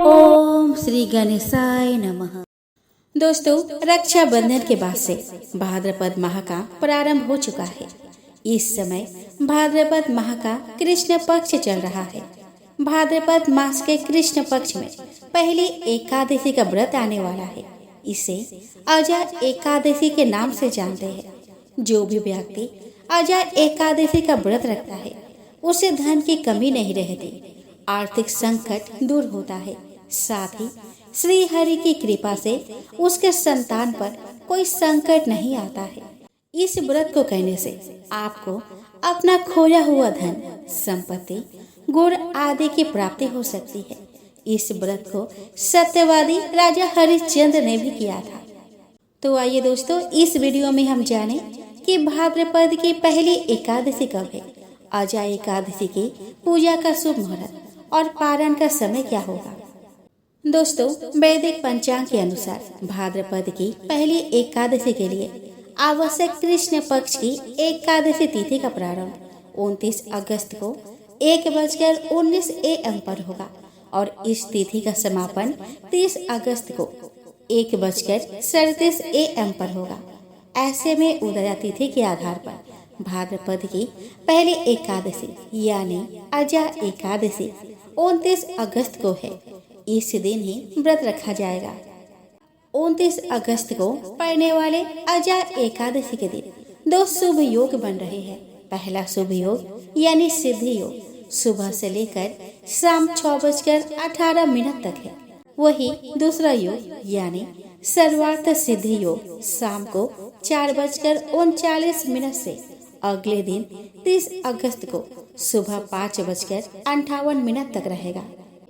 ओम श्री गणेशाय नमः। दोस्तों, रक्षाबंधन के बाद से भाद्रपद माह का प्रारंभ हो चुका है। इस समय भाद्रपद माह का कृष्ण पक्ष चल रहा है। भाद्रपद मास के कृष्ण पक्ष में पहली एकादशी का व्रत आने वाला है। इसे अजा एकादशी के नाम से जानते हैं। जो भी व्यक्ति अजा एकादशी का व्रत रखता है उसे धन की कमी नहीं रहती, आर्थिक संकट दूर होता है, साथ ही श्री हरि की कृपा से उसके संतान पर कोई संकट नहीं आता है। इस व्रत को करने से आपको अपना खोया हुआ धन, संपत्ति, गुण आदि की प्राप्ति हो सकती है। इस व्रत को सत्यवादी राजा हरिश्चंद्र ने भी किया था। तो आइए दोस्तों, इस वीडियो में हम जानें कि भाद्रपद की पहली एकादशी कब है। अजा एकादशी की पूजा का शुभ मुहूर्त और पारण का समय क्या होगा। दोस्तों, वैदिक पंचांग के अनुसार भाद्रपद की पहली एकादशी के लिए आवश्यक कृष्ण पक्ष की एकादशी तिथि का प्रारंभ 29 अगस्त को 1:19 AM पर होगा और इस तिथि का समापन 30 अगस्त को 1:37 AM पर होगा। ऐसे में उदया तिथि के आधार पर भाद्रपद की पहली एकादशी यानी अजा एकादशी 29 अगस्त को है। इस दिन ही व्रत रखा जाएगा। 29 अगस्त को पड़ने वाले अजा एकादशी के दिन दो शुभ योग बन रहे हैं। पहला शुभ योग यानी सिद्धि योग सुबह से लेकर शाम 6:18 तक है। वही दूसरा योग यानी सर्वार्थ सिद्धि योग शाम को 4:39 से अगले दिन 30 अगस्त को सुबह 5:58 तक रहेगा।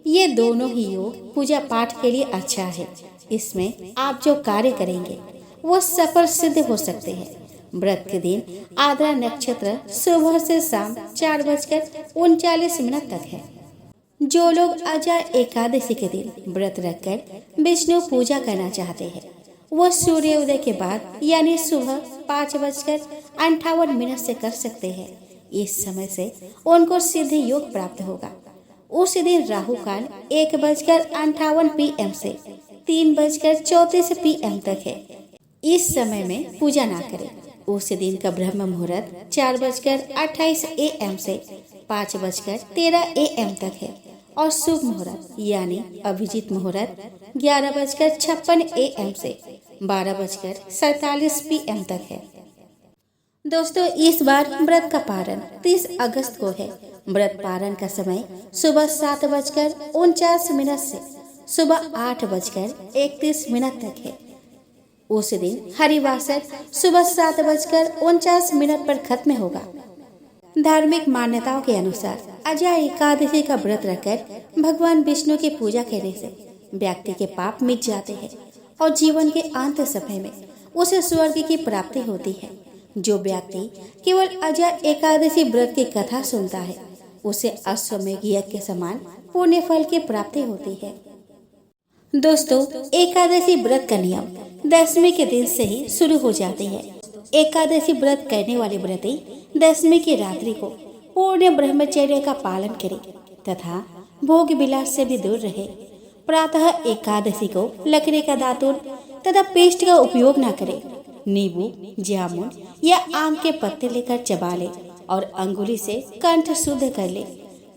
ये दोनों ही योग पूजा पाठ के लिए अच्छा है। इसमें आप जो कार्य करेंगे वो सफल सिद्ध हो सकते हैं। व्रत के दिन आद्रा नक्षत्र सुबह से शाम 4:39 तक है। जो लोग अजा एकादशी के दिन व्रत रखकर विष्णु पूजा करना चाहते हैं वो सूर्योदय के बाद यानी सुबह 5:58 से कर सकते हैं। इस समय से उनको सिद्धि योग प्राप्त होगा। उस दिन राहु काल 1:58 PM से 3:34 PM तक है। इस समय में पूजा ना करें। उस दिन का ब्रह्म मुहूर्त 4:28 AM से 5:13 AM तक है और शुभ मुहूर्त यानी अभिजीत मुहूर्त 11:56 AM से 12:47 PM तक है। दोस्तों, इस बार व्रत का पारण 30 अगस्त को है। व्रत पारण का समय सुबह 7:49 से सुबह 8:31 तक है। उस दिन हरिवासर सुबह 7:49 पर खत्म होगा। धार्मिक मान्यताओं के अनुसार अजा एकादशी का व्रत रखकर भगवान विष्णु की पूजा करने से व्यक्ति के पाप मिट जाते हैं और जीवन के अंत समय में उसे स्वर्ग की प्राप्ति होती है। जो व्यक्ति केवल अजा एकादशी व्रत की कथा सुनता है उसे अश्वमेध यज्ञ के समान पुण्य फल की प्राप्ति होती है। दोस्तों, एकादशी व्रत का नियम दशमी के दिन से ही शुरू हो जाती है। एकादशी व्रत करने वाले व्रती दशमी की रात्रि को पूर्ण ब्रह्मचर्य का पालन करें तथा भोग विलास से भी दूर रहे। प्रातः एकादशी को लकड़ी का दातुन तथा पेस्ट का उपयोग न करें। नींबू, जामुन या आम के पत्ते लेकर चबा ले और अंगुली से कंठ शुद्ध कर ले।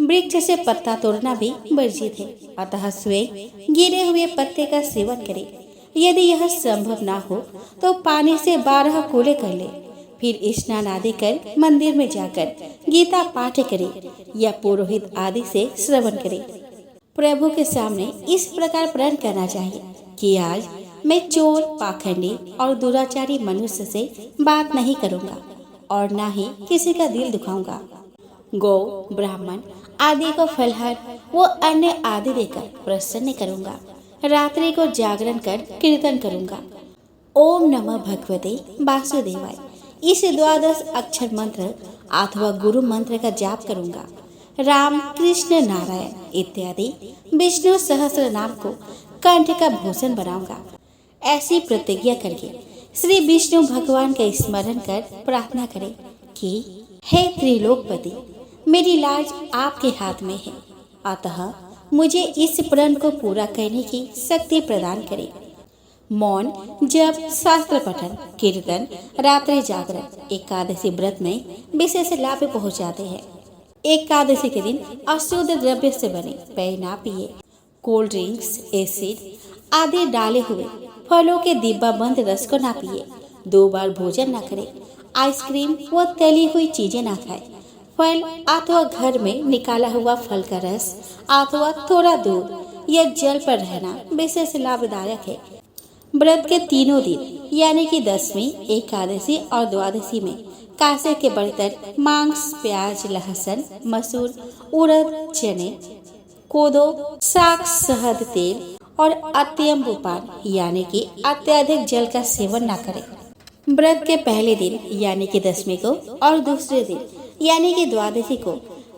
वृक्ष से पत्ता तोड़ना भी वर्जित है, अतः स्वयं गिरे हुए पत्ते का सेवन करे। यदि यह संभव ना हो तो पानी से 12 कूले कर ले। फिर स्नान आदि कर मंदिर में जाकर गीता पाठ करे या पुरोहित आदि से श्रवण करे। प्रभु के सामने इस प्रकार प्रण करना चाहिए कि आज मैं चोर, पाखंडी और दुराचारी मनुष्य से बात नहीं करूंगा और ना ही किसी का दिल दुखाऊंगा। गौ, ब्राह्मण आदि को फलहार वो अन्य आदि देकर प्रसन्न करूंगा। रात्रि को जागरण कर कीर्तन करूंगा। ओम नमः भगवते वासुदेवाय इस 12 अक्षर मंत्र अथवा गुरु मंत्र का जाप करूंगा। राम, कृष्ण, नारायण इत्यादि विष्णु सहस्त्र नाम को कंठ का भूषण बनाऊंगा। ऐसी प्रतिज्ञा करके श्री विष्णु भगवान का स्मरण कर प्रार्थना करें कि हे त्रिलोकपति, मेरी लाज आपके हाथ में है, अतः मुझे इस प्रण को पूरा करने की शक्ति प्रदान करे। मौन, जप, शास्त्र पठन, कीर्तन, रात्रि जागरण एकादशी व्रत में विशेष लाभ पहुंचाते हैं। एकादशी के दिन अशुद्ध द्रव्य से बने पेय ना पिए। कोल्ड ड्रिंक्स, एसिड आदि डाले हुए फलों के डिब्बा बंद रस को ना पिए। 2 बार भोजन न करें। आइसक्रीम व तली हुई चीजें ना खाएं। फल अथवा घर में निकाला हुआ फल का रस अथवा थोड़ा दूध या जल पर रहना विशेष लाभदायक है। व्रत के तीनों दिन यानी कि 10वीं, एकादशी और द्वादशी में कांसे के बर्तन, मांस, प्याज, लहसुन, मसूर, उड़द, चने, कोदो, साग, शहद, तेल और अत्यंत पान यानी कि अत्यधिक जल का सेवन न करें। व्रत के पहले दिन यानी कि 10वीं को और दूसरे दिन यानी कि द्वादशी को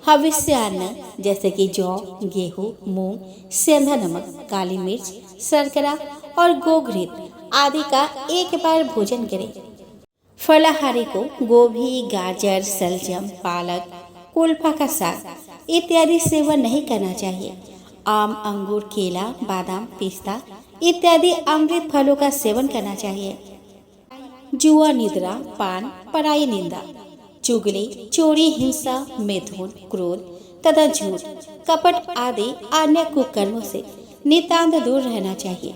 हविष्य अन्न जैसे कि जौ, गेहूं, मूंग, सेंधा नमक, काली मिर्च, शर्करा और गोघृत आदि का एक बार भोजन करें। फलाहारी को गोभी, गाजर, सलजम, पालक, कुल्फा का साग इत्यादि सेवन नहीं करना चाहिए। आम, अंगूर, केला, बादाम, पिस्ता इत्यादि अमृत फलों का सेवन करना चाहिए। जुआ, निद्रा, पान, पराई निंदा, चुगली, चोरी, हिंसा, मैथुन, क्रोध तथा झूठ, कपट आदि अन्य कुकर्मों से नितांत दूर रहना चाहिए।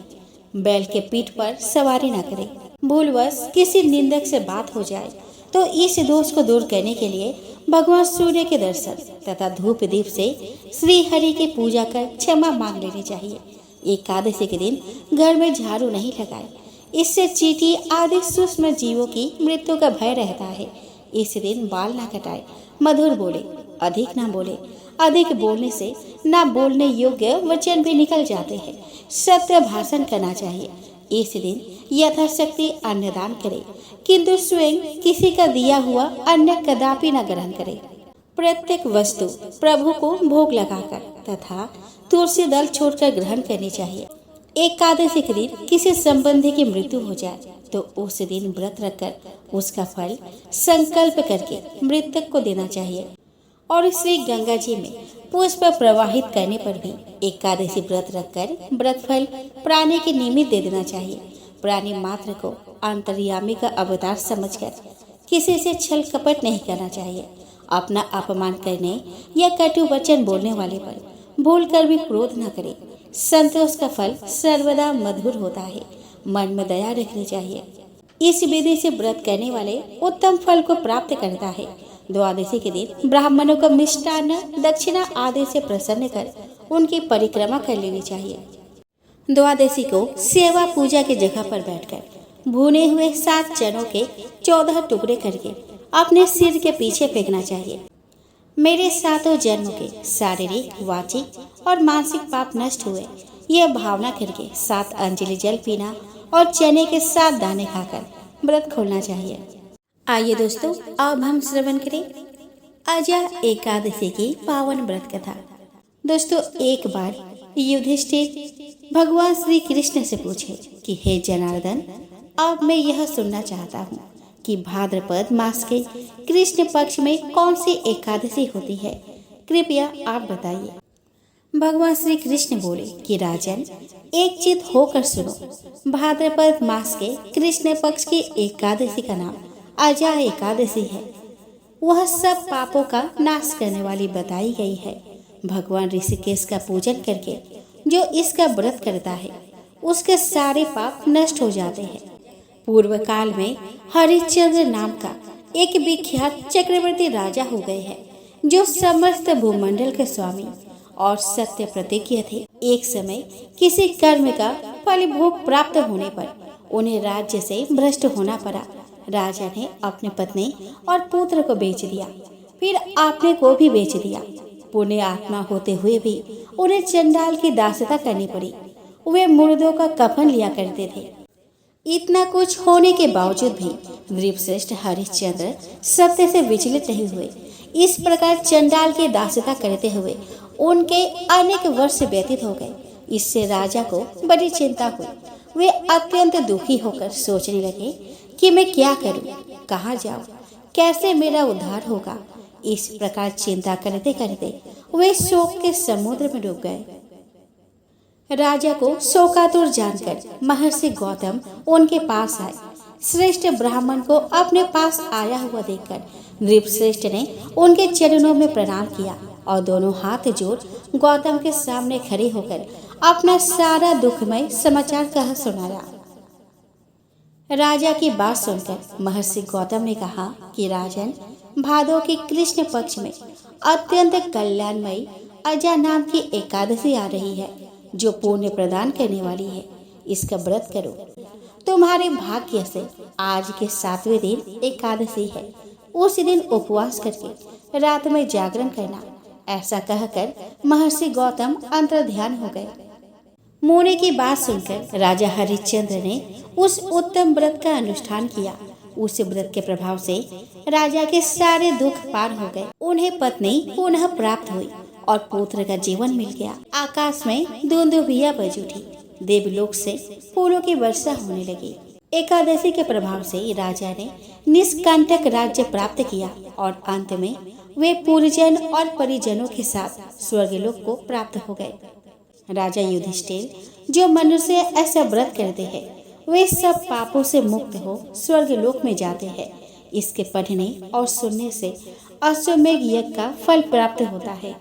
बैल के पीठ पर सवारी न करें। भूलवश किसी निंदक से बात हो जाए तो इस दोष को दूर करने के लिए भगवान सूर्य के दर्शन तथा धूप दीप से श्री हरि की पूजा कर क्षमा मांग लेनी चाहिए। एकादशी के दिन घर में झाड़ू नहीं लगाए। इससे चींटी आदि सूक्ष्म जीवों की मृत्यु का भय रहता है। इस दिन बाल ना कटाए, मधुर बोले, अधिक ना बोले। अधिक बोलने से ना बोलने योग्य वचन भी निकल जाते हैं। सत्य भाषण करना चाहिए। इस दिन यथाशक्ति अन्नदान करे, किंतु स्वयं किसी का दिया हुआ अन्न कदापि न ग्रहण करे। प्रत्येक वस्तु प्रभु को भोग लगाकर तथा तुलसी दल छोड़कर ग्रहण करनी चाहिए। एकादशी के दिन किसी संबंधी की मृत्यु हो जाए तो उस दिन व्रत रखकर उसका फल संकल्प करके मृतक को देना चाहिए। और श्री गंगा जी में पुष्प प्रवाहित करने पर भी एकादशी व्रत रखकर व्रत फल प्राणी के निमित्त दे देना चाहिए। प्राणी मात्र को अंतर्यामी का अवतार समझकर किसी से छल कपट नहीं करना चाहिए। अपना अपमान करने या कटु वचन बोलने वाले पर भूल कर भी क्रोध न करे। संतोष का फल सर्वदा मधुर होता है। मन में दया रखनी चाहिए। इस विधि से व्रत करने वाले उत्तम फल को प्राप्त करता है। द्वादशी के दिन ब्राह्मणों को मिष्टान्न, दक्षिणा आदि से प्रसन्न कर उनकी परिक्रमा कर लेनी चाहिए। द्वादशी को सेवा पूजा की जगह पर बैठकर भुने हुए 7 चनों के 14 टुकड़े करके अपने सिर के पीछे फेंकना चाहिए। मेरे 7 जन्मों के शारीरिक, वाचिक और मानसिक पाप नष्ट हुए, यह भावना करके 7 अंजलि जल पीना और चने के 7 दाने खाकर व्रत खोलना चाहिए। आइए दोस्तों, अब हम श्रवण करें अजय एकादशी की पावन व्रत कथा। दोस्तों, एक बार युधिष्ठिर भगवान श्री कृष्ण से पूछे कि हे जनार्दन, अब मैं यह सुनना चाहता हूँ कि भाद्रपद मास के कृष्ण पक्ष में कौन सी एकादशी होती है, कृपया आप बताइए। भगवान श्री कृष्ण बोले कि राजन, एक चित होकर सुनो। भाद्रपद मास के कृष्ण पक्ष की एकादशी का नाम अजय एकादशी है। वह सब पापों का नाश करने वाली बताई गई है। भगवान ऋषिकेश का पूजन करके जो इसका व्रत करता है उसके सारे पाप नष्ट हो जाते हैं। पूर्व काल में हरिश्चंद्र नाम का एक विख्यात चक्रवर्ती राजा हो गए हैं, जो समस्त भूमंडल के स्वामी और सत्य प्रतिज्ञ थे। एक समय किसी कर्म का फलभोग प्राप्त होने पर उन्हें राज्य से भ्रष्ट होना पड़ा। राजा ने अपनी पत्नी और पुत्र को बेच दिया, फिर अपने को भी बेच दिया। पुण्य आत्मा होते हुए भी उन्हें चंडाल की दासता करनी पड़ी। वे मुर्दों का कफन लिया करते थे। इतना कुछ होने के बावजूद भी नृपश्रेष्ठ हरिश्चंद्र सत्य से विचलित नहीं हुए। इस प्रकार चंडाल की दासता करते हुए उनके अनेक वर्ष व्यतीत हो गए। इससे राजा को बड़ी चिंता हुई। वे अत्यंत दुखी होकर सोचने लगे कि मैं क्या करूं, कहाँ जाऊं, कैसे मेरा उद्धार होगा। इस प्रकार चिंता करते करते वे शोक के समुद्र में डूब गए। राजा को शोकातुर जानकर महर्षि गौतम उनके पास आए। श्रेष्ठ ब्राह्मण को अपने पास आया हुआ देखकर नृपश्रेष्ठ ने उनके चरणों में प्रणाम किया और दोनों हाथ जोड़ गौतम के सामने खड़े होकर अपना सारा दुखमय समाचार कह सुनाया। राजा की बात सुनकर महर्षि गौतम ने कहा कि राजन, भादों के कृष्ण पक्ष में अत्यंत कल्याणमयी अजा नाम की एकादशी आ रही है, जो पुण्य प्रदान करने वाली है। इसका व्रत करो। तुम्हारे भाग्य से आज के 7वें दिन एकादशी है। उस दिन उपवास करके रात में जागरण करना। ऐसा कहकर महर्षि गौतम अंतर्ध्यान हो गए। मुनि की बात सुनकर राजा हरिश्चंद्र ने उस उत्तम व्रत का अनुष्ठान किया। उस व्रत के प्रभाव से राजा के सारे दुख पार हो गए। उन्हें पत्नी पुनः प्राप्त हुई और पुत्र का जीवन मिल गया। आकाश में दुंदुभिया बज उठी। देवलोक से फूलों की वर्षा होने लगी। एकादशी के प्रभाव से राजा ने निष्कंटक राज्य प्राप्त किया और अंत में वे पूर्वजन और परिजनों के साथ स्वर्गलोक को प्राप्त हो गए। राजा युधिष्ठिर, जो मनुष्य ऐसा व्रत करते हैं वे सब पापों से मुक्त हो स्वर्गलोक में जाते हैं। इसके पढ़ने और सुनने से अश्वमेध यज्ञ का फल प्राप्त होता है।